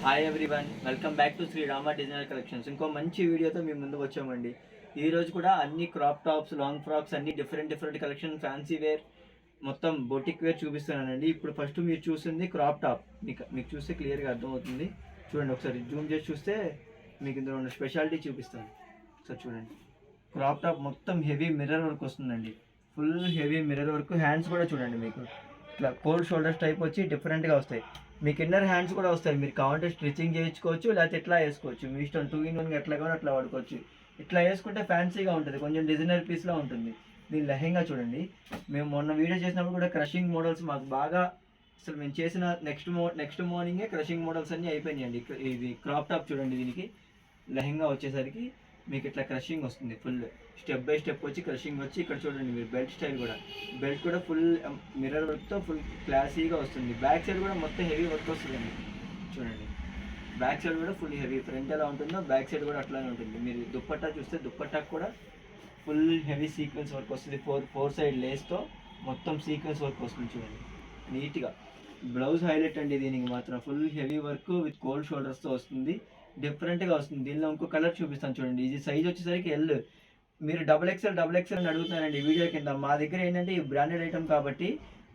Hi everyone, welcome back to Sri Rama designer collections. ఇంకో మంచి వీడియోతో మేము ముందుకు వచ్చామండి. ఈ రోజు కూడా అన్ని క్రాప్ టాప్స్, లాంగ్ ఫ్రాక్స్, అన్ని డిఫరెంట్ కలెక్షన్, ఫ్యాన్సీ వేర్, మొత్తం బొటిక్ వేర్ చూపిస్తున్నానండి. ఇప్పుడు ఫస్ట్ మీరు చూసింది క్రాప్ టాప్. మీకు చూస్తే క్లియర్గా అర్థమవుతుంది. చూడండి, ఒకసారి జూమ్ చేసి చూస్తే మీకు ఇందులో ఉన్న స్పెషాలిటీ చూపిస్తాను. ఒకసారి చూడండి, క్రాప్ టాప్ మొత్తం హెవీ మిర్రర్ వర్క్ వస్తుందండి. Full heavy mirror work. Hands కూడా చూడండి, మీకు ఇట్లా కోల్డ్ షోల్డర్స్ టైప్ వచ్చి డిఫరెంట్గా వస్తాయి. మీకు ఇన్నర్ హ్యాండ్స్ కూడా వస్తాయి. మీరు కావాలంటే స్టిచ్చింగ్ చేయించుకోవచ్చు, లేకపోతే ఇట్లా వేసుకోవచ్చు. మీ ఇష్టం, 2-in-1 ఎట్లా కావాలో అట్లా వాడుకోవచ్చు. ఇట్లా వేసుకుంటే ఫ్యాన్సీగా ఉంటుంది, కొంచెం డిజైనర్ పీస్లా ఉంటుంది. దీని లెహెంగా చూడండి. మేము మొన్న వీడియో చేసినప్పుడు కూడా క్రషింగ్ మోడల్స్ మాకు బాగా, అసలు మేము చేసిన నెక్స్ట్ మార్నింగే క్రషింగ్ మోడల్స్ అన్నీ అయిపోయినాయండి. ఇది క్రాప్ టాప్ చూడండి. దీనికి లెహెంగా వచ్చేసరికి మీకు ఇట్లా క్రషింగ్ వస్తుంది. ఫుల్ స్టెప్ బై స్టెప్ వచ్చి క్రషింగ్ వచ్చి, ఇక్కడ చూడండి మీరు బెల్ట్ స్టైల్ కూడా, బెల్ట్ కూడా ఫుల్ మిర్రర్ వర్క్తో ఫుల్ క్లాసీగా వస్తుంది. బ్యాక్ సైడ్ కూడా మొత్తం హెవీ వర్క్ వస్తుందండి. చూడండి, బ్యాక్ సైడ్ కూడా ఫుల్ హెవీ. ఫ్రంట్ ఎలా ఉంటుందో బ్యాక్ సైడ్ కూడా అట్లానే ఉంటుంది. మీరు దుప్పట్టా చూస్తే దుప్పట్టాకు కూడా ఫుల్ హెవీ సీక్వెన్స్ వర్క్ వస్తుంది. ఫోర్ సైడ్ లేస్తో మొత్తం సీక్వెన్స్ వర్క్ వస్తుంది. చూడండి నీట్గా. బ్లౌజ్ హైలైట్ అండి దీనికి మాత్రం. Full heavy work with cold షోల్డర్స్తో వస్తుంది. డిఫరెంట్గా వస్తుంది. దీనిలో ఇంకో కలర్ చూపిస్తాను చూడండి. ఇది సైజ్ వచ్చేసరికి ఎల్. మీరు XXL అని అడుగుతున్నారండి వీడియో కింద. మా దగ్గర ఏంటంటే ఈ బ్రాండెడ్ ఐటమ్ కాబట్టి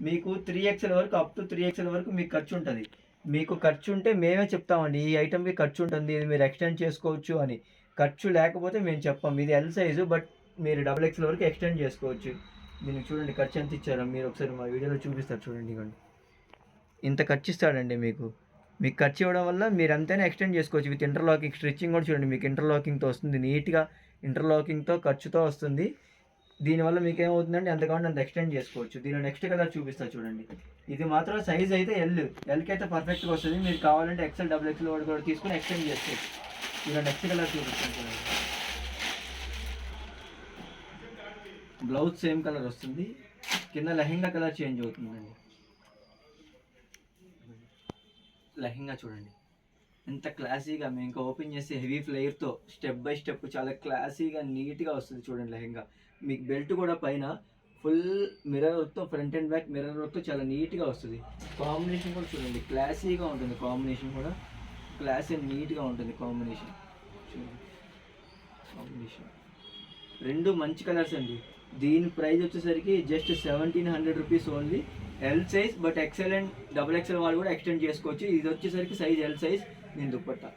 మీకు 3XL వరకు, అప్ టు 3XL వరకు మీకు ఖర్చు ఉంటుంది. మీకు ఖర్చు ఉంటే మేమే చెప్తామండి, ఈ ఐటమ్కి ఖర్చు ఉంటుంది, ఇది మీరు ఎక్స్టెండ్ చేసుకోవచ్చు అని. ఖర్చు లేకపోతే మేము చెప్పాం. ఇది ఎల్ సైజు, బట్ మీరు XXL వరకు ఎక్స్టెండ్ చేసుకోవచ్చు. దీనికి చూడండి ఖర్చు ఎంత ఇచ్చారో మీరు ఒకసారి మా వీడియోలో చూపిస్తారు చూడండి. ఇవ్వండి, ఇంత ఖర్చు ఇస్తాడండి మీకు. మీకు ఖర్చు ఇవ్వడం వల్ల మీరు అంతైనా ఎక్స్టెండ్ చేసుకోవచ్చు. విత్ ఇంటర్లాకింగ్, స్టిచ్చింగ్ కూడా చూడండి మీకు ఇంటర్లాకింగ్తో వస్తుంది. నీట్గా ఇంటర్లాకింగ్తో ఖర్చుతో వస్తుంది. దీనివల్ల మీకు ఏమవుతుందంటే ఎంత కావాలంటే అంత ఎక్స్టెండ్ చేసుకోవచ్చు. దీనిలో నెక్స్ట్ కలర్ చూపిస్తా చూడండి. ఇది మాత్రం సైజ్ అయితే ఎల్కి అయితే పర్ఫెక్ట్గా వస్తుంది. మీరు కావాలంటే XL, XXL కూడా తీసుకుని ఎక్స్టెండ్ చేసుకోవచ్చు. ఇలా నెక్స్ట్ కలర్ చూపిస్తాను చూడండి. బ్లౌజ్ సేమ్ కలర్ వస్తుంది, కింద లెహెంగా కలర్ చేంజ్ అవుతుందండి. లెహెంగా చూడండి ఎంత క్లాసీగా. మేము ఇంకా ఓపెన్ చేసి హెవీ ఫ్లేర్తో స్టెప్ బై స్టెప్ చాలా క్లాసీగా నీట్గా వస్తుంది. చూడండి లెహెంగా. మీకు బెల్ట్ కూడా పైన ఫుల్ మిర్రర్ వర్క్తో, ఫ్రంట్ అండ్ బ్యాక్ మిర్రర్ వర్క్తో చాలా నీట్గా వస్తుంది. కాంబినేషన్ కూడా చూడండి క్లాసీగా ఉంటుంది. కాంబినేషన్ కూడా క్లాసీ అండ్ నీట్గా ఉంటుంది. కాంబినేషన్ చూడండి, కాంబినేషన్ రెండు మంచి కలర్స్ అండి. దీని ప్రైస్ వచ్చేసరికి just 1700 rupees only. L size, but XL and XXL వాళ్ళు కూడా ఎక్స్టెండ్ చేసుకోవచ్చు. ఇది వచ్చేసరికి సైజ్ ఎల్ సైజ్. నేను దుప్పట్టా.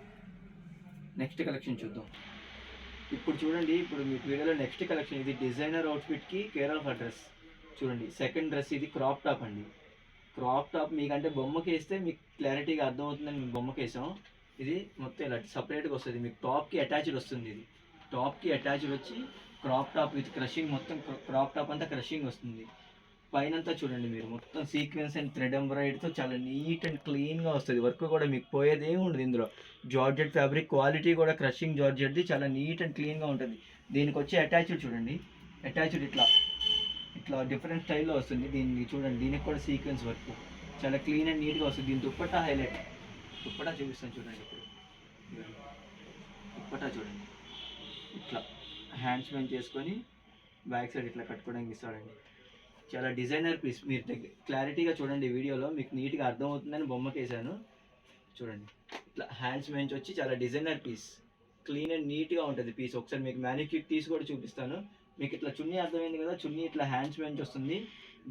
నెక్స్ట్ కలెక్షన్ చూద్దాం. ఇప్పుడు చూడండి, ఇప్పుడు మీకు వీడియోలో నెక్స్ట్ కలెక్షన్. ఇది డిజైనర్ అవుట్ఫిట్కి కేర్ ఆఫ్ డ్రెస్. చూడండి సెకండ్ డ్రెస్. ఇది క్రాప్ టాప్ అండి. క్రాప్ టాప్ మీకంటే బొమ్మకి వేస్తే మీకు క్లారిటీగా అర్థమవుతుందని మేము బొమ్మకి వేసాం. ఇది మొత్తం ఇలా సపరేట్గా వస్తుంది. మీకు టాప్కి అటాచ్డ్ వస్తుంది. ఇది టాప్కి అటాచ్డ్ వచ్చి క్రాప్ టాప్ విత్ క్రషింగ్, మొత్తం క్రాప్ టాప్ అంతా క్రషింగ్ వస్తుంది. పైనంతా చూడండి మీరు మొత్తం సీక్వెన్స్ అండ్ థ్రెడ్ ఎంబ్రాయిడరీతో చాలా నీట్ అండ్ క్లీన్గా వస్తుంది. వర్క్ కూడా మీకు పోయేదే ఉండదు ఇందులో. జార్జెట్ ఫ్యాబ్రిక్ క్వాలిటీ కూడా క్రషింగ్ జార్జెట్ది చాలా నీట్ అండ్ క్లీన్గా ఉంటుంది. దీనికి వచ్చే అటాచ్డ్ చూడండి, అటాచ్డ్ ఇట్లా డిఫరెంట్ స్టైల్లో వస్తుంది. దీన్ని చూడండి, దీనికి కూడా సీక్వెన్స్ వర్క్ చాలా క్లీన్ అండ్ నీట్గా వస్తుంది. దీని దుప్పట్టా హైలైట్. దుప్పట్టా చూపిస్తాను చూడండి. ఇప్పుడు దుప్పట్టా చూడండి, ఇట్లా హ్యాండ్స్ మెన్ చేసుకొని బ్యాక్ సైడ్ ఇట్లా కట్టుకోవడానికి ఇస్తాడండి. చాలా డిజైనర్ పీస్. మీరు క్లారిటీగా చూడండి వీడియోలో, మీకు నీట్గా అర్థమవుతుందని బొమ్మకి వేసాను చూడండి. ఇట్లా హ్యాండ్స్ మెన్స్ వచ్చి చాలా డిజైనర్ పీస్, క్లీన్ అండ్ నీట్గా ఉంటుంది పీస్. ఒకసారి మీకు మ్యానిక్యూర్ తీసి కూడా చూపిస్తాను. మీకు ఇట్లా చున్నీ అర్థమైంది కదా, చున్నీ ఇట్లా హ్యాండ్స్ మెన్స్ వస్తుంది.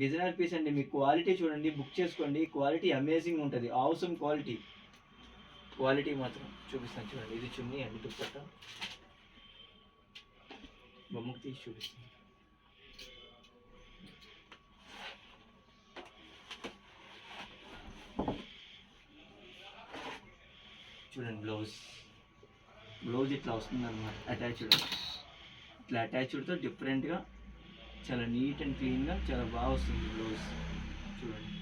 డిజైనర్ పీస్ అండి. మీకు క్వాలిటీ చూడండి, బుక్ చేసుకోండి. క్వాలిటీ అమేజింగ్ ఉంటుంది, ఆసమ్ క్వాలిటీ. క్వాలిటీ మాత్రం చూపిస్తాను చూడండి. ఇది చున్నీ అండి, దుప్పట్టా బొమ్మకు తీసి చూపిస్తాను. చూడండి బ్లౌజ్ ఇట్లా వస్తుంది అన్నమాట. అటాచ్డ్, ఇట్లా అటాచ్డ్తో డిఫరెంట్గా చాలా నీట్ అండ్ క్లీన్గా చాలా బాగా వస్తుంది బ్లౌజ్. చూడండి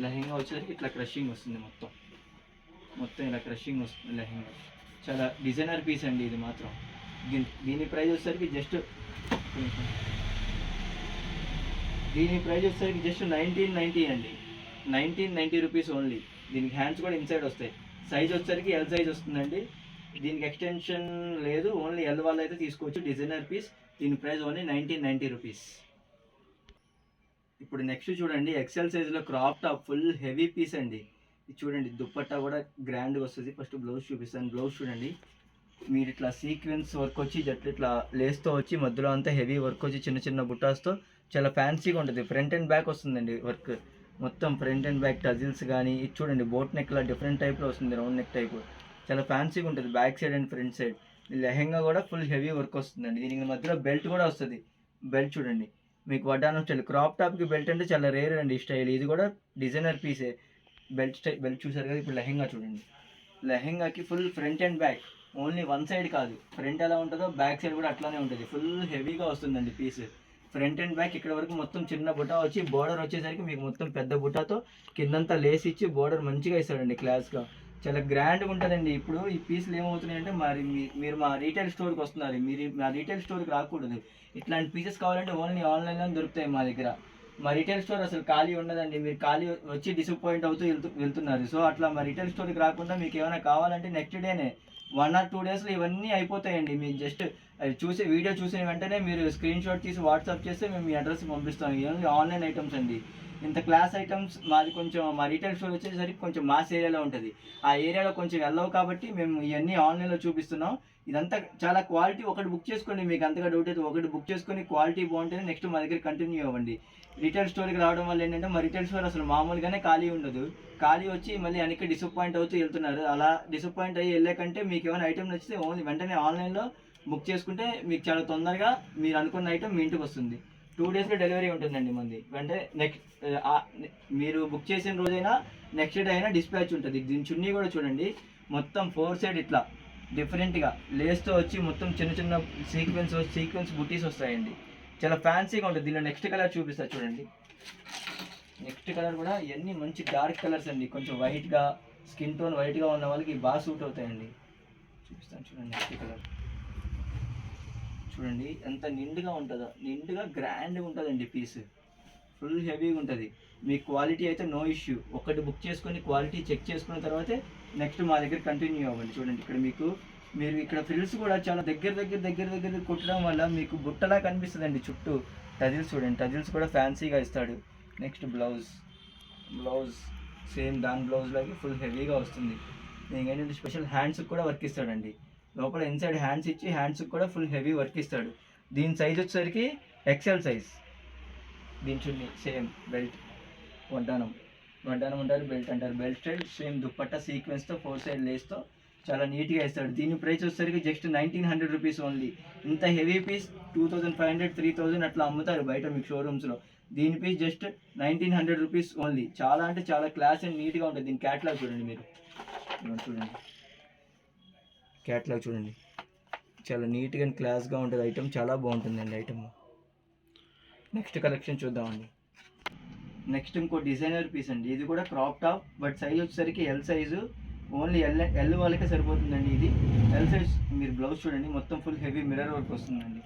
లెహెంగా వచ్చేసరికి ఇట్లా క్రషింగ్ వస్తుంది. మొత్తం ఇలా క్రషింగ్ వస్తుంది లెహెంగా. చాలా డిజైనర్ పీస్ అండి ఇది మాత్రం. దీని ప్రైస్ వచ్చేసరికి జస్ట్ 1990 అండి. 1990 రూపీస్ ఓన్లీ. దీనికి హ్యాండ్స్ కూడా ఇన్సైడ్ వస్తాయి. సైజ్ వచ్చేసరికి ఎల్ సైజ్ వస్తుందండి. దీనికి ఎక్స్టెన్షన్ లేదు, ఓన్లీ ఎల్ వాళ్ళు అయితే తీసుకోవచ్చు. Designer piece. దీని ప్రైస్ ఓన్లీ 1990 రూపీస్. ఇప్పుడు నెక్స్ట్ చూడండి, XL సైజులో crop top full heavy piece అండి. ఇది చూడండి దుప్పట్టా కూడా గ్రాండ్గా వస్తుంది. ఫస్ట్ బ్లౌజ్ చూపిస్తాను. బ్లౌజ్ చూడండి, మీరు ఇట్లా సీక్వెన్స్ వర్క్ వచ్చి జట్లు ఇట్లా లేస్తో వచ్చి మధ్యలో అంతా హెవీ వర్క్ వచ్చి చిన్న చిన్న బుట్టాస్తో చాలా ఫ్యాన్సీగా ఉంటుంది. ఫ్రంట్ అండ్ బ్యాక్ వస్తుందండి వర్క్ మొత్తం, ఫ్రంట్ అండ్ బ్యాక్ టజిల్స్ కానీ. ఇది చూడండి బోట్ నెక్లా డిఫరెంట్ టైప్లో వస్తుంది, రౌండ్ నెక్ టైప్, చాలా ఫ్యాన్సీగా ఉంటుంది back side and front side. Lehenga కూడా ఫుల్ హెవీ వర్క్ వస్తుందండి. దీనికి మధ్యలో బెల్ట్ కూడా వస్తుంది. బెల్ట్ చూడండి మీకు వడ్డానం స్టైల్, క్రాప్ టాప్కి బెల్ట్ అంటే చాలా రేర్ అండి ఈ స్టైల్. ఇది కూడా డిజైనర్ పీసే. బెల్ట్ స్టైల్ బెల్ట్ చూసారు కదా. ఇప్పుడు లెహెంగా చూడండి, లెహెంగాకి full front and back, only one side కాదు, ఫ్రంట్ ఎలా ఉంటుందో బ్యాక్ సైడ్ కూడా అట్లానే ఉంటుంది. ఫుల్ హెవీగా వస్తుందండి పీస్. ఫ్రంట్ అండ్ బ్యాక్ ఇక్కడ వరకు మొత్తం చిన్న బుటా వచ్చి బోర్డర్ వచ్చేసరికి మీకు మొత్తం పెద్ద బుటాతో కిందంతా లేస్ ఇచ్చి బోర్డర్ మంచిగా ఇస్తాడండి క్లాస్గా, చాలా గ్రాండ్గా ఉంటుందండి. ఇప్పుడు ఈ పీసులు ఏమవుతున్నాయంటే మరి మీరు మా రీటైల్ స్టోర్కి వస్తున్నారు, మీరు మా రీటైల్ స్టోర్కి రాకూడదు. ఇట్లాంటి పీసెస్ కావాలంటే ఓన్లీ ఆన్లైన్లో దొరుకుతాయి మా దగ్గర. మా రిటైల్ స్టోర్ అసలు ఖాళీ ఉండదండి, మీరు ఖాళీ వచ్చి డిసప్పాయింట్ అవుతూ వెళ్తున్నారు. సో అట్లా మా రిటైల్ స్టోర్కి రాకుండా మీకు ఏమైనా కావాలంటే నెక్స్ట్ డేనే 1 or 2 డేస్లో ఇవన్నీ అయిపోతాయండి. మీరు జస్ట్ చూసి వీడియో చూసిన వెంటనే మీరు స్క్రీన్ షాట్ తీసి వాట్సాప్ చేస్తే మేము మీ అడ్రస్ పంపిస్తాం. ఓన్లీ ఆన్లైన్ ఐటమ్స్ అండి. ఇంత క్లాస్ ఐటమ్స్ మాది కొంచెం, మా రీటైల్ స్టోర్ వచ్చేసరికి కొంచెం మాస్ ఏరియాలో ఉంటుంది. ఆ ఏరియాలో కొంచెం వెళ్ళవు కాబట్టి మేము ఇవన్నీ ఆన్లైన్లో చూపిస్తున్నాం. ఇదంతా చాలా క్వాలిటీ. ఒకటి బుక్ చేసుకోండి, మీకు అంతగా డౌట్ అయితే ఒకటి బుక్ చేసుకొని క్వాలిటీ బాగుంటుంది నెక్స్ట్ మా దగ్గర కంటిన్యూ అవ్వండి. రీటైల్ స్టోర్కి రావడం వల్ల ఏంటంటే మా రీటైల్ స్టోర్ అసలు మామూలుగానే ఖాళీ ఉండదు. ఖాళీ వచ్చి మళ్ళీ వెనక్కి డిసప్పాయింట్ అవుతూ వెళ్తున్నారు. అలా డిసప్పాయింట్ అయ్యి వెళ్ళకంటే మీకు ఏమైనా ఐటమ్ నచ్చితే ఓన్లీ వెంటనే ఆన్లైన్లో బుక్ చేసుకుంటే మీకు చాలా తొందరగా మీరు అనుకున్న ఐటమ్ మీ ఇంటికి వస్తుంది. 2 డేస్లో డెలివరీ ఉంటుందండి మంది. వెంటనే నెక్స్ట్ మీరు బుక్ చేసిన రోజైనా నెక్స్ట్ డే అయినా డిస్పాచ్ ఉంటుంది. దీని చున్నీ కూడా చూడండి మొత్తం 4 సైడ్ ఇట్లా డిఫరెంట్గా లేస్తో వచ్చి మొత్తం చిన్న చిన్న సీక్వెన్స్ బుటీస్ వస్తాయండి, చాలా ఫ్యాన్సీగా ఉంటుంది. దీనిలో నెక్స్ట్ కలర్ చూపిస్తా చూడండి. నెక్స్ట్ కలర్ కూడా ఇవన్నీ మంచి డార్క్ కలర్స్ అండి, కొంచెం వైట్గా స్కిన్ టోన్ వైట్గా ఉన్న వాళ్ళకి బాగా సూట్ అవుతాయండి. చూపిస్తాను చూడండి. నెక్స్ట్ కలర్ చూడండి ఎంత నిండుగా ఉంటుందో, నిండుగా గ్రాండ్గా ఉంటుందండి పీస్, ఫుల్ హెవీగా ఉంటుంది. మీ క్వాలిటీ అయితే నో ఇష్యూ. ఒకటి బుక్ చేసుకొని క్వాలిటీ చెక్ చేసుకున్న తర్వాతే నెక్స్ట్ మా దగ్గర కంటిన్యూ అవ్వండి. చూడండి ఇక్కడ మీరు ఇక్కడ ఫ్రిల్స్ కూడా చాలా దగ్గర కుట్టడం వల్ల మీకు బుట్టలా కనిపిస్తుందండి చుట్టూ. టజిల్స్ చూడండి, టజిల్స్ కూడా ఫ్యాన్సీగా ఇస్తాడు. నెక్స్ట్ బ్లౌజ్ సేమ్ దాని బ్లౌజ్లోకి ఫుల్ హెవీగా వస్తుంది. మీకు ఏంటంటే స్పెషల్ హ్యాండ్స్కి కూడా వర్క్ ఇస్తాడండి. లోపల ఇన్సైడ్ హ్యాండ్స్ ఇచ్చి హ్యాండ్స్కి కూడా ఫుల్ హెవీ వర్క్ ఇస్తాడు. దీని సైజ్ వచ్చేసరికి ఎక్సెల్ సైజ్. దీని చున్నీ సేమ్ బెల్ట్, వడ్డానం అంటారు, బెల్ట్ అంటారు. బెల్ట్ స్టైల్ సేమ్ దుప్పట్టా సీక్వెన్స్తో 4 సైడ్ లేస్తో చాలా నీట్గా ఇస్తాడు. దీని ప్రైస్ వచ్చేసరికి జస్ట్ 1900 రూపీస్ ఓన్లీ. ఇంత హెవీ పీస్ 2500, 3000 అట్లా అమ్ముతారు బయట మీకు షోరూమ్స్లో. దీని పీస్ జస్ట్ 1900 రూపీస్ ఓన్లీ. చాలా అంటే చాలా క్లాస్ అండ్ నీట్గా ఉంటుంది. దీని క్యాటలాగ్ చూడండి మీరు, చూడండి క్యాటలాగ్ చూడండి, చాలా నీట్గా అండ్ క్లాస్గా ఉంటుంది. ఐటమ్ చాలా బాగుంటుందండి ఐటమ్. నెక్స్ట్ కలెక్షన్ చూద్దామండి. నెక్స్ట్ ఇంకో డిజైనర్ పీస్ అండి. ఇది కూడా క్రాప్ టాప్, బట్ సైజ్ వచ్చేసరికి ఎల్ సైజు, ఓన్లీ ఎల్ వాళ్ళకే సరిపోతుందండి. ఇది ఎల్ సైజ్. మీరు బ్లౌజ్ చూడండి మొత్తం ఫుల్ హెవీ మిర్రర్ వర్క్ వస్తుందండి,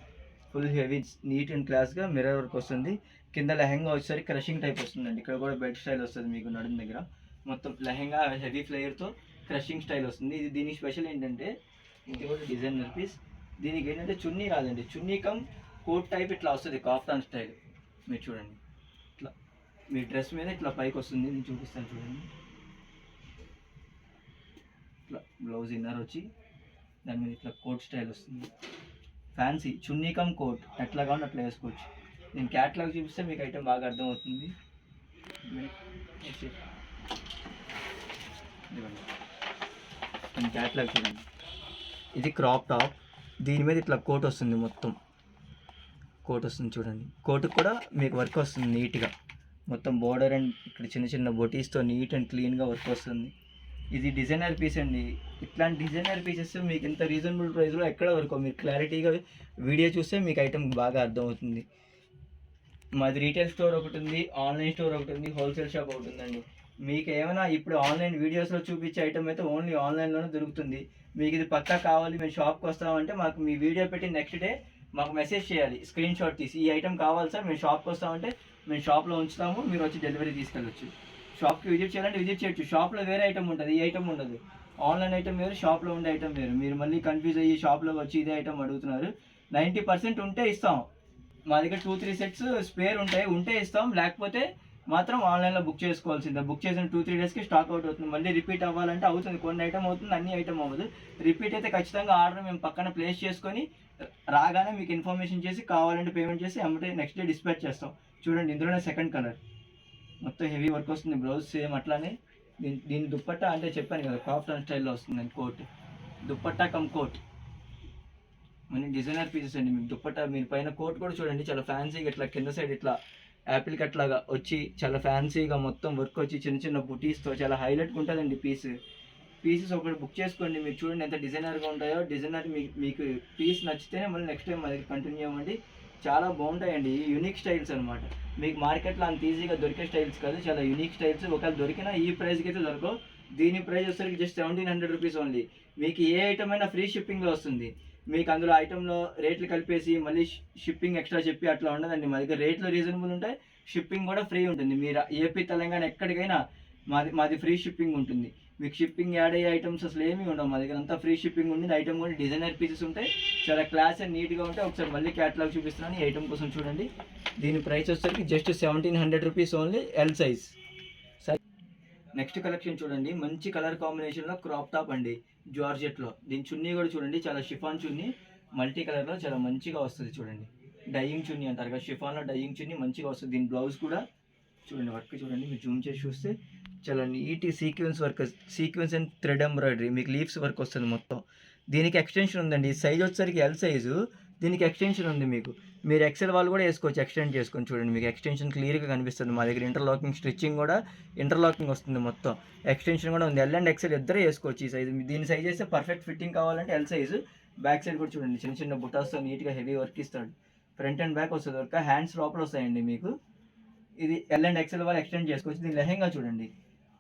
ఫుల్ హెవీ నీట్ అండ్ క్లాస్గా మిర్రర్ వర్క్ వస్తుంది. కింద లెహెంగా వచ్చేసరికి క్రషింగ్ టైప్ వస్తుందండి. ఇక్కడ కూడా బెల్ట్ స్టైల్ వస్తుంది మీకు నడుము దగ్గర. మొత్తం లెహెంగా హెవీ ఫ్లేయర్తో క్రషింగ్ స్టైల్ వస్తుంది. ఇది దీనికి స్పెషల్ ఏంటంటే ఇది కూడా డిజైనర్ పీస్. దీనికి ఏంటంటే చున్నీ రాదండి, చున్నీ కమ్ కోట్ టైప్ ఇట్లా వస్తుంది, కాఫ్తాన్ స్టైల్. మీరు చూడండి ఇట్లా మీ డ్రెస్ మీద ఇట్లా పైకి వస్తుంది. నేను చూపిస్తాను చూడండి. ఇట్లా బ్లౌజ్ ఇన్నర్ వచ్చి దాని మీద ఇట్లా కోట్ స్టైల్ వస్తుంది. ఫ్యాన్సీ చున్నీ కమ్ కోట్ ఎట్లా కావాలి అట్లా వేసుకోవచ్చు. నేను క్యాట్లాగ్ చూపిస్తే మీకు ఐటమ్ బాగా అర్థమవుతుంది. నేను క్యాట్లాగ్ చూడండి. ఇది క్రాప్ టాప్, దీని మీద ఇట్లా కోట్ వస్తుంది, మొత్తం కోట్ వస్తుంది చూడండి. కోట్కి కూడా మీకు వర్క్ వస్తుంది నీట్గా, మొత్తం బోర్డర్ అండ్ ఇక్కడ చిన్న చిన్న బొటీస్తో నీట్ అండ్ క్లీన్గా వర్క్ వస్తుంది. ఇది డిజైనర్ పీస్ అండి. ఇట్లాంటి డిజైనర్ పీసెస్ మీకు ఇంత రీజనబుల్ ప్రైస్లో ఎక్కడ వరకు మీరు క్లారిటీగా వీడియో చూస్తే మీకు ఐటమ్ బాగా అర్థమవుతుంది. మాది రీటైల్ స్టోర్ ఒకటి ఉంది, ఆన్లైన్ స్టోర్ ఒకటి ఉంది, హోల్సేల్ షాప్ ఒకటి ఉందండి. మీకు ఏమైనా ఇప్పుడు ఆన్లైన్ వీడియోస్లో చూపించే ఐటమ్ అయితే ఓన్లీ ఆన్లైన్లోనే దొరుకుతుంది. మీకు ఇది పక్కా కావాలి మేము షాప్కి వస్తామంటే మాకు మీ వీడియో పెట్టి నెక్స్ట్ డే మాకు మెసేజ్ చేయాలి, స్క్రీన్ షాట్ తీసి ఈ ఐటమ్ కావాలి సార్ మేము షాప్కి వస్తామంటే మేము షాప్లో ఉంచుతాము, మీరు వచ్చి డెలివరీ తీసుకెళ్ళొచ్చు. షాప్కి విజిట్ చేయాలంటే విజిట్ చేయొచ్చు. షాప్లో వేరే ఐటమ్ ఉంటుంది, ఈ ఐటమ్ ఉండదు. ఆన్లైన్ ఐటమ్ వేరు, షాప్లో ఉండే ఐటమ్ వేరు. మీరు మళ్ళీ కన్ఫ్యూజ్ అయ్యి షాప్లో వచ్చి ఇదే ఐటమ్ అడుగుతున్నారు. 90% ఉంటే ఇస్తాం. మా దగ్గర 2-3 సెట్స్ స్పేర్ ఉంటాయి, ఉంటే ఇస్తాం, లేకపోతే మాత్రం ఆన్లైన్లో బుక్ చేసుకోవాల్సిందే. బుక్ చేసిన 2-3 డేస్కి స్టాక్ అవుట్ అవుతుంది. మళ్ళీ రిపీట్ అవ్వాలంటే అవుతుంది, కొన్ని ఐటమ్ అవుతుంది, అన్ని ఐటమ్ అవ్వదు. రిపీట్ అయితే ఖచ్చితంగా ఆర్డర్ మేము పక్కన ప్లేస్ చేసుకొని రాగానే మీకు ఇన్ఫర్మేషన్ చేసి కావాలంటే పేమెంట్ చేసి అమ్మటే నెక్స్ట్ డే డిస్పాచ్ చేస్తాం. చూడండి ఇందులోనే సెకండ్ కలర్ మొత్తం హెవీ వర్క్ వస్తుంది. బ్లౌజ్ సేమ్ అట్లానే. దీని దుప్పట్టా అంటే చెప్పాను కదా కాఫ్టాన్ స్టైల్లో వస్తుందండి. కోట్ దుప్పట్టా కమ్ కోట్ మళ్ళీ డిజైనర్ పీసెస్ అండి. మీకు దుప్పట్టా మీరు పైన కోట్ కూడా చూడండి చాలా ఫ్యాన్సీగా ఇట్లా కింద సైడ్ ఇట్లా యాపిల్ కట్ లాగా వచ్చి చాలా ఫ్యాన్సీగా మొత్తం వర్క్ వచ్చి చిన్న చిన్న బుటీస్తో చాలా హైలైట్గా ఉంటుందండి. పీసెస్ ఒకటి బుక్ చేసుకోండి. మీరు చూడండి ఎంత డిజైనర్గా ఉంటాయో. డిజైనర్ మీకు పీస్ నచ్చితేనే మళ్ళీ నెక్స్ట్ టైం అది కంటిన్యూ అవ్వండి. చాలా బాగుంటాయండి. యూనిక్ స్టైల్స్ అనమాట. మీకు మార్కెట్లో అంత ఈజీగా దొరికే స్టైల్స్ కాదు, చాలా యూనిక్ స్టైల్స్. ఒకవేళ దొరికినా ఈ ప్రైస్కి అయితే దొరకవు. దీని ప్రైస్ వచ్చేసరికి జస్ట్ 1700 రూపీస్ ఓన్లీ. మీకు ఏ ఐటమ్ అయినా ఫ్రీ షిప్పింగ్లో వస్తుంది. మీకు అందులో ఐటెంలో రేట్లు కలిపేసి మళ్ళీ షిప్పింగ్ ఎక్స్ట్రా చెప్పి అట్లా ఉండదండి. మా దగ్గర రేట్లు రీజనబుల్ ఉంటాయి, షిప్పింగ్ కూడా ఫ్రీ ఉంటుంది. మీరు ఏపీ తెలంగాణ ఎక్కడికైనా మాది ఫ్రీ షిప్పింగ్ ఉంటుంది. మీకు షిప్పింగ్ యాడ్ అయ్యే ఐటమ్స్ అసలు ఏమీ ఉండవు. మా దగ్గర అంతా ఫ్రీ షిప్పింగ్ ఉంటుంది. ఐటమ్ కూడా డిజైనర్ పీసెస్ ఉంటాయి, చాలా క్లాస్ అండ్ నీట్గా ఉంటాయి. ఒకసారి మళ్ళీ క్యాటలాగ్ చూపిస్తున్నాను ఈ ఐటమ్ కోసం చూడండి. దీని ప్రైస్ వచ్చేసరికి just 1700 rupees only, L size. Next collection చూడండి, మంచి కలర్ కాంబినేషన్లో క్రాప్ టాప్ అండి, జార్జెట్లో. దీని చున్నీ కూడా చూడండి, చాలా షిఫాన్ చున్నీ, మల్టీ కలర్లో చాలా మంచిగా వస్తుంది. చూడండి డైయింగ్ చున్నీ అంటారు కదా, షిఫాన్లో డైయింగ్ చున్నీ మంచిగా వస్తుంది. దీని బ్లౌజ్ కూడా చూడండి, వర్క్ చూడండి, మీరు జూమ్ చేసి చూస్తే చాలా neat sequence and thread embroidery, మీకు లీవ్స్ వర్క్ వస్తుంది మొత్తం. దీనికి ఎక్స్టెన్షన్ ఉందండి. సైజ్ వచ్చేసరికి ఎల్ సైజు, దీనికి ఎక్స్టెన్షన్ ఉంది. మీరు ఎక్సెల్ వాళ్ళు కూడా వేసుకోవచ్చు, ఎక్స్టెండ్ చేసుకొని. చూడండి మీకు ఎక్స్టెన్షన్ క్లియర్గా కనిపిస్తుంది. మా దగ్గర ఇంటర్లాకింగ్ స్టిచ్చింగ్ కూడా ఇంటర్లాకింగ్ వస్తుంది మొత్తం. ఎక్స్టెన్షన్ కూడా ఉంది. ఎల్ అండ్ ఎక్సెల్ ఇద్దరే వేసుకోవచ్చు ఈ సైజు. దీని సైజ్ అయితే పర్ఫెక్ట్ ఫిట్టింగ్ కావాలంటే ఎల్ సైజు. బ్యాక్ సైడ్ కూడా చూడండి, చిన్న చిన్న బుటాస్తో నీట్గా హెవీ వర్క్ ఇస్తాడు. ఫ్రంట్ అండ్ బ్యాక్ వస్తుంది వర్క్, హ్యాండ్స్ లోపల వస్తాయండి మీకు. ఇది ఎల్ అండ్ ఎక్సెల్ వాళ్ళు ఎక్స్టెండ్ చేసుకోవచ్చు. దీని లెహెంగా చూడండి,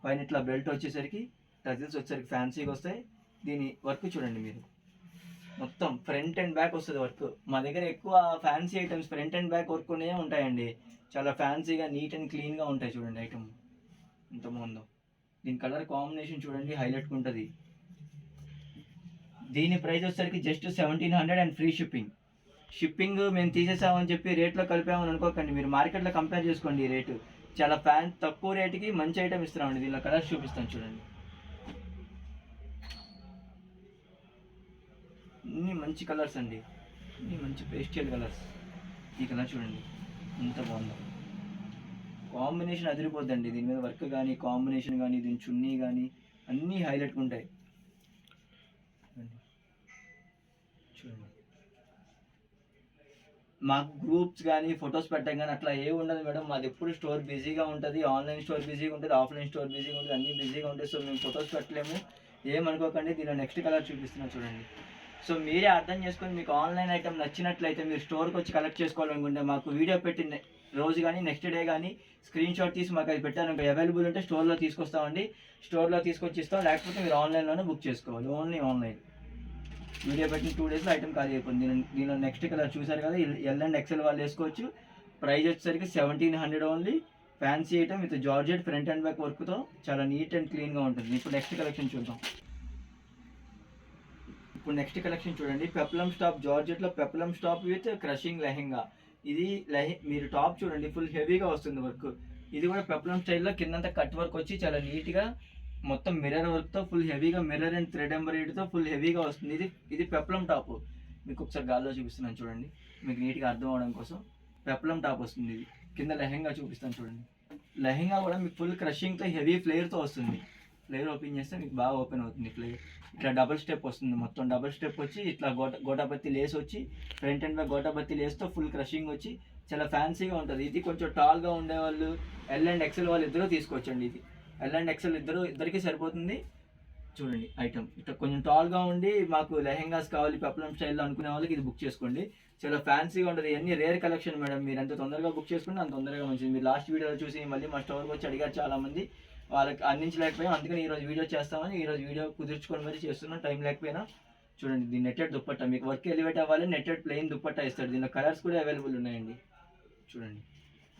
పైన ఇట్లా బెల్ట్ వచ్చేసరికి టజిల్స్ వచ్చేసరికి ఫ్యాన్సీగా వస్తాయి. దీని వర్క్ చూడండి, మీరు మొత్తం ఫ్రంట్ అండ్ బ్యాక్ వస్తుంది వర్క్. మా దగ్గర ఎక్కువ fancy items front and back work ఉన్నాయే ఉంటాయండి. చాలా ఫ్యాన్సీగా నీట్ అండ్ క్లీన్గా ఉంటాయి. చూడండి ఐటమ్ ఎంత బాగుందో. దీని కలర్ కాంబినేషన్ చూడండి, హైలైట్గా ఉంటుంది. దీని ప్రైస్ వచ్చేసరికి జస్ట్ 1700 అండ్ ఫ్రీ షిప్పింగ్ మేము తీసేసామని చెప్పి రేట్లో కలిపామని అనుకోకండి. మీరు మార్కెట్లో కంపేర్ చేసుకోండి ఈ రేటు. చాలా తక్కువ రేటుకి మంచి ఐటమ్ ఇస్తున్నామండి. దీనిలో కలర్స్ చూపిస్తాను చూడండి, అన్ని మంచి కలర్స్ అండి, అన్ని మంచి పేస్టల్ కలర్స్. ఈ కలర్ చూడండి ఎంత బాగుందో, కాంబినేషన్ అదిరిపోద్దండి. దీని మీద వర్క్ కానీ కాంబినేషన్ కానీ దీని చున్నీ కానీ అన్నీ హైలైట్గా ఉంటాయి. చూడండి మాకు గ్రూప్స్ కానీ ఫొటోస్ పెట్టడం కానీ అట్లా ఏ ఉండదు మేడం. మాది ఎప్పుడు స్టోర్ బిజీగా ఉంటుంది, ఆన్లైన్ స్టోర్ బిజీగా ఉంటుంది, ఆఫ్లైన్ స్టోర్ బిజీగా ఉంటుంది, అన్నీ బిజీగా ఉంటాయి. సో మేము ఫొటోస్ పెట్టలేము, ఏమనుకోకండి. దీనిలో నెక్స్ట్ కలర్ చూపిస్తున్నా చూడండి. సో మీరే అర్థం చేసుకొని మీకు ఆన్లైన్ ఐటమ్ నచ్చినట్లయితే మీరు స్టోర్కి వచ్చి కలెక్ట్ చేసుకోవాలనుకుంటే మాకు వీడియో పెట్టిన రోజు కానీ నెక్స్ట్ డే కానీ స్క్రీన్ షాట్ తీసి మాకు అది పెట్టాను అవైలబుల్ ఉంటే స్టోర్లో తీసుకొస్తామండి. స్టోర్లో తీసుకొచ్చి ఇస్తాం, లేకపోతే మీరు ఆన్లైన్లోనే బుక్ చేసుకోవాలి. Only online. వీడియో పెట్టిన 2 డేస్లో ఐటమ్ ఖాళీ అయిపోయింది. దీనిలో నెక్స్ట్ కలర్ చూసారు కదా, ఎల్ అండ్ ఎక్సెల్ వాళ్ళు వేసుకోవచ్చు. ప్రైస్ వచ్చేసరికి 1700 only. Fancy item with georgette front and back వర్క్తో చాలా నీట్ అండ్ క్లీన్గా ఉంటుంది. ఇప్పుడు నెక్స్ట్ కలెక్షన్ చూద్దాం. ఇప్పుడు నెక్స్ట్ కలెక్షన్ చూడండి, పెప్లం స్టాప్ జార్జెట్లో peplum top with crushing lehenga. ఇది మీరు టాప్ చూడండి, ఫుల్ హెవీగా వస్తుంది వర్క్. ఇది కూడా పెప్లం స్టైల్లో కిందంతా కట్ వర్క్ వచ్చి చాలా నీట్గా మొత్తం మిర్రర్ వర్క్తో ఫుల్ హెవీగా మిర్రర్ అండ్ థ్రెడ్ ఎంబ్రాయిడరీతో ఫుల్ హెవీగా వస్తుంది. ఇది పెప్లం టాప్. మీకు ఒకసారి గాల్లో చూపిస్తున్నాను చూడండి, మీకు నీట్గా అర్థం అవడం కోసం. పెప్లం టాప్ వస్తుంది. ఇది కింద లెహెంగా చూపిస్తాను చూడండి. లెహెంగా కూడా మీకు ఫుల్ క్రషింగ్తో హెవీ ఫ్లేర్తో వస్తుంది. ఫ్లేర్ ఓపెన్ చేస్తే మీకు బాగా ఓపెన్ అవుతుంది. ఫ్లేర్ ఇట్లా డబుల్ స్టెప్ వస్తుంది, మొత్తం డబుల్ స్టెప్ వచ్చి ఇట్లా గోటాపత్తి లేస్ వచ్చి ఫ్రంట్ అండ్ బ్యాక్ గోటాపత్తి లేస్తో ఫుల్ క్రషింగ్ వచ్చి చాలా ఫ్యాన్సీగా ఉంటుంది. ఇది కొంచెం టాల్గా ఉండేవాళ్ళు ఎల్ అండ్ ఎక్సెల్ వాళ్ళు ఇద్దరు తీసుకోవచ్చండి. ఇది ఎల్ అండ్ ఎక్సెల్ ఇద్దరికి సరిపోతుంది. చూడండి ఐటమ్ ఇట్లా కొంచెం టాల్గా ఉండి మాకు లెహెంగాస్ కావాలి పెప్లం స్టైల్లో అనుకునే వాళ్ళకి ఇది బుక్ చేసుకోండి. చాలా ఫ్యాన్సీగా ఉంటుంది. ఇవన్నీ రేర్ కలెక్షన్ మేడం. మీరు ఎంత తొందరగా బుక్ చేసుకుంటే అంత తొందరగా మంచిది. మీరు లాస్ట్ వీడియోలో చూసి మళ్ళీ మా స్టోర్కి వచ్చి అడిగారు చాలామంది, వాళ్ళకి అందించలేకపోయాం. అందుకని ఈరోజు వీడియో చేస్తామని ఈరోజు వీడియో కుదుర్చుకొని మరి చేస్తున్నాం, టైం లేకపోయినా. చూడండి దీని నెట్టెడ్ దుప్పట్టా, మీకు వర్క్ ఎలివేట్ అవ్వాలి నెట్టెడ్ ప్లెయిన్ దుప్పట్టా ఇస్తాడు. దీనిలో కలర్స్ కూడా అవైలబుల్ ఉన్నాయండి. చూడండి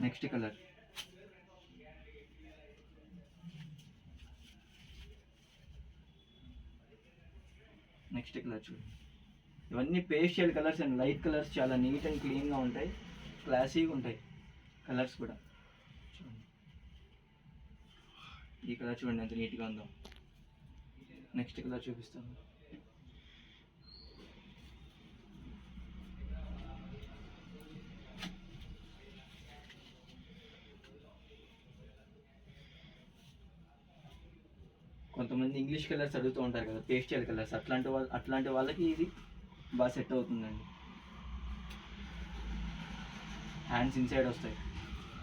నెక్స్ట్ కలర్, నెక్స్ట్ కలర్ చూడండి. ఇవన్నీ pastel colours and light colours, చాలా నీట్ అండ్ క్లీన్గా ఉంటాయి, క్లాసీగా ఉంటాయి కలర్స్ కూడా. చూడండి ఈ కలర్ చూడండి ఎంత నీట్గా ఉందో. నెక్స్ట్ కలర్ చూపిస్తాను. కొంతమంది ఇంగ్లీష్ కలర్స్ అడుగుతూ ఉంటారు కదా, పేస్టల్ కలర్స్, అట్లాంటి వాళ్ళకి ఇది బాగా సెట్ అవుతుందండి. హ్యాండ్స్ ఇన్సైడ్ వస్తాయి,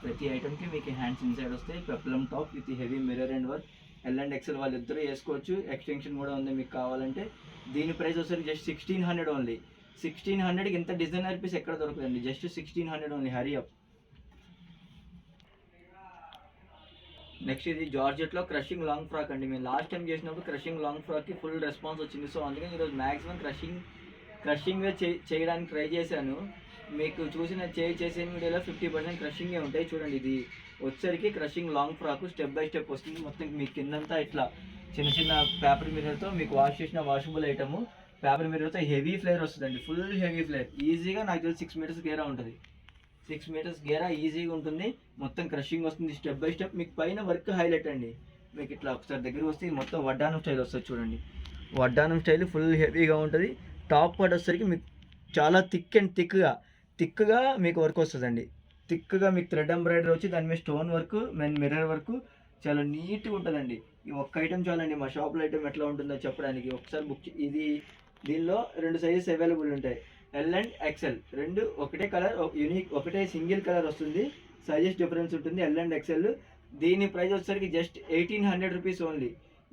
ప్రతి ఐటమ్కి మీకు హ్యాండ్స్ ఇన్సైడ్ వస్తాయి. Peplum top with heavy mirror and work. L and XL వాళ్ళిద్దరూ వేసుకోవచ్చు. ఎక్స్టెన్షన్ కూడా ఉంది మీకు కావాలంటే. దీని ప్రైస్ వచ్చేసరికి జస్ట్ 1600 ఓన్లీ. 1600కి ఇంత డిజైనర్ పీస్ ఎక్కడ దొరకదండి, just 1600 only. Hurry up. Next ఇది జార్జెట్లో క్రషింగ్ లాంగ్ ఫ్రాక్ అండి. మేము లాస్ట్ టైం చేసినప్పుడు క్రషింగ్ లాంగ్ ఫ్రాక్కి ఫుల్ రెస్పాన్స్ వచ్చింది. సో అందుకని ఈరోజు మ్యాక్సిమం క్రషింగ్ చేయడానికి ట్రై చేశాను. మీకు చూసిన చేసిన వీడియోలో 50% క్రషింగే ఉంటాయి. చూడండి, ఇది వచ్చేసరికి crushing long frock step by step వస్తుంది. మొత్తం మీ కిందంతా ఇట్లా చిన్న చిన్న పేపర్ మిర్రర్తో మీకు వాష్ చేసిన వాషబుల్ ఐటమ్. పేపర్ మిర్రర్తో హెవీ ఫ్లేర్ వస్తుందండి, ఫుల్ హెవీ ఫ్లేర్. ఈజీగా నాకు తెలిసి 6 మీటర్స్ గేరా ఉంటుంది. 6 మీటర్స్ గేరా ఈజీగా ఉంటుంది. మొత్తం క్రషింగ్ వస్తుంది స్టెప్ బై స్టెప్. మీకు పైన వర్క్ హైలైట్ అండి. మీకు ఇట్లా ఒకసారి దగ్గర వస్తే మొత్తం వడ్డానం స్టైల్ వస్తుంది చూడండి. వడ్డానం స్టైల్ ఫుల్ హెవీగా ఉంటుంది. టాప్ పార్ట్ వచ్చేసరికి మీకు చాలా థిక్గా మీకు వర్క్ వస్తుందండి. థిక్గా మీకు థ్రెడ్ ఎంబ్రాయిడరీ వచ్చి దాని మీద స్టోన్ వర్క్, మిర్రర్ వర్క్ చాలా నీట్గా ఉంటుందండి. ఈ ఒక్క ఐటమ్ చాలండి మా షాప్లో ఐటమ్ ఎట్లా ఉంటుందో చెప్పడానికి. ఒకసారి దీనిలో 2 సైజెస్ అవైలబుల్ ఉంటాయి, ఎల్ అండ్ ఎక్సెల్. రెండు ఒకటే కలర్, యూనిక్, ఒకటే సింగిల్ కలర్ వస్తుంది. సైజెస్ డిఫరెన్స్ ఉంటుంది, ఎల్ అండ్ ఎక్సెల్. దీని ప్రైస్ వచ్చేసరికి just 1800 rupees only.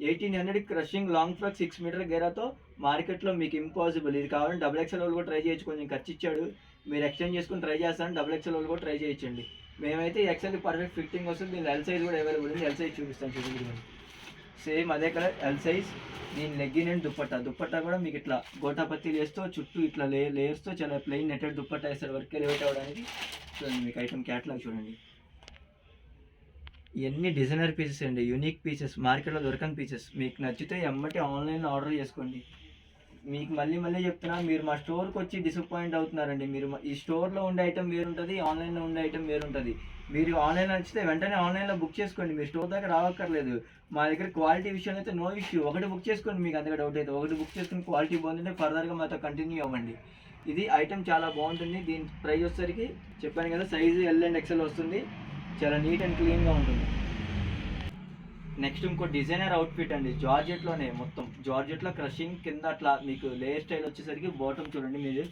1800 crushing long frock 6 metre గేరాతో మార్కెట్లో మీకు ఇంపాసిబుల్. ఇది కావాలంటే డబుల్ ఎక్సెల్ వాళ్ళు కూడా ట్రై చేయొచ్చు. కొంచెం ఖర్చు ఇచ్చాడు, మీరు ఎక్స్చేంజ్ చేసుకుని ట్రై చేస్తాను. డబుల్ ఎక్సెల్ వాళ్ళు కూడా ట్రై చేయొచ్చండి. మేమైతే ఎక్సెల్ పర్ఫెక్ట్ ఫిట్టింగ్ వస్తుంది. దీని ఎల్ సైజ్ కూడా అవైలబుల్ ఉంది. ఎల్ సైజ్ చూపిస్తాను చూడండి. సేమ్ అదే కలర్ ఎల్ సైజ్. దీని లెగ్గిన్ అండ్ దుప్పట్టా కూడా మీకు ఇట్లా గోటాపత్తిలు వేస్తూ చుట్టూ ఇట్లా లేయర్స్తో చాలా ప్లెయిన్ నెట్టెడ్ దుప్పట్టా వేస్తారు వర్క్ ఎలివేట్ అవ్వడానికి. చూడండి, మీకు ఐటమ్ క్యాటలాగ్ చూడండి. ఇవన్నీ డిజైనర్ పీసెస్ అండి, యూనిక్ పీసెస్, మార్కెట్లో దొరకని పీసెస్. మీకు నచ్చితే ఎమ్మటి ఆన్లైన్లో ఆర్డర్ చేసుకోండి. మీకు మళ్ళీ చెప్తున్నా, మీరు మా స్టోర్కి వచ్చి డిసప్పాయింట్ అవుతున్నారండి. మీరు ఈ స్టోర్లో ఉండే ఐటమ్ వేరుంటుంది, ఆన్లైన్లో ఉండే ఐటమ్ వేరుంటుంది. మీరు ఆన్లైన్లో నచ్చితే వెంటనే ఆన్లైన్లో బుక్ చేసుకోండి. మీరు స్టోర్ దగ్గర రావక్కర్లేదు. మా దగ్గర క్వాలిటీ విషయంలో అయితే నో ఇష్యూ. ఒకటి బుక్ చేసుకోండి, మీకు అంతగా డౌట్ అయితే ఒకటి బుక్ చేసుకుని క్వాలిటీ బాగుందంటే ఫర్దర్గా మాతో కంటిన్యూ అవ్వండి. ఇది ఐటమ్ చాలా బాగుంటుంది. దీని ప్రైస్ వచ్చేసరికి చెప్పాను కదా, సైజు ఎల్ అండ్ ఎక్సెల్ వస్తుంది. చాలా నీట్ అండ్ క్లీన్గా ఉంటుంది. నెక్స్ట్ ఇంకో డిజైనర్ అవుట్ఫిట్ అండి, జార్జెట్లోనే. మొత్తం జార్జెట్లో క్రషింగ్ కింద అట్లా మీకు లేయర్ స్టైల్ వచ్చేసరికి బాటమ్ చూడండి. మీరు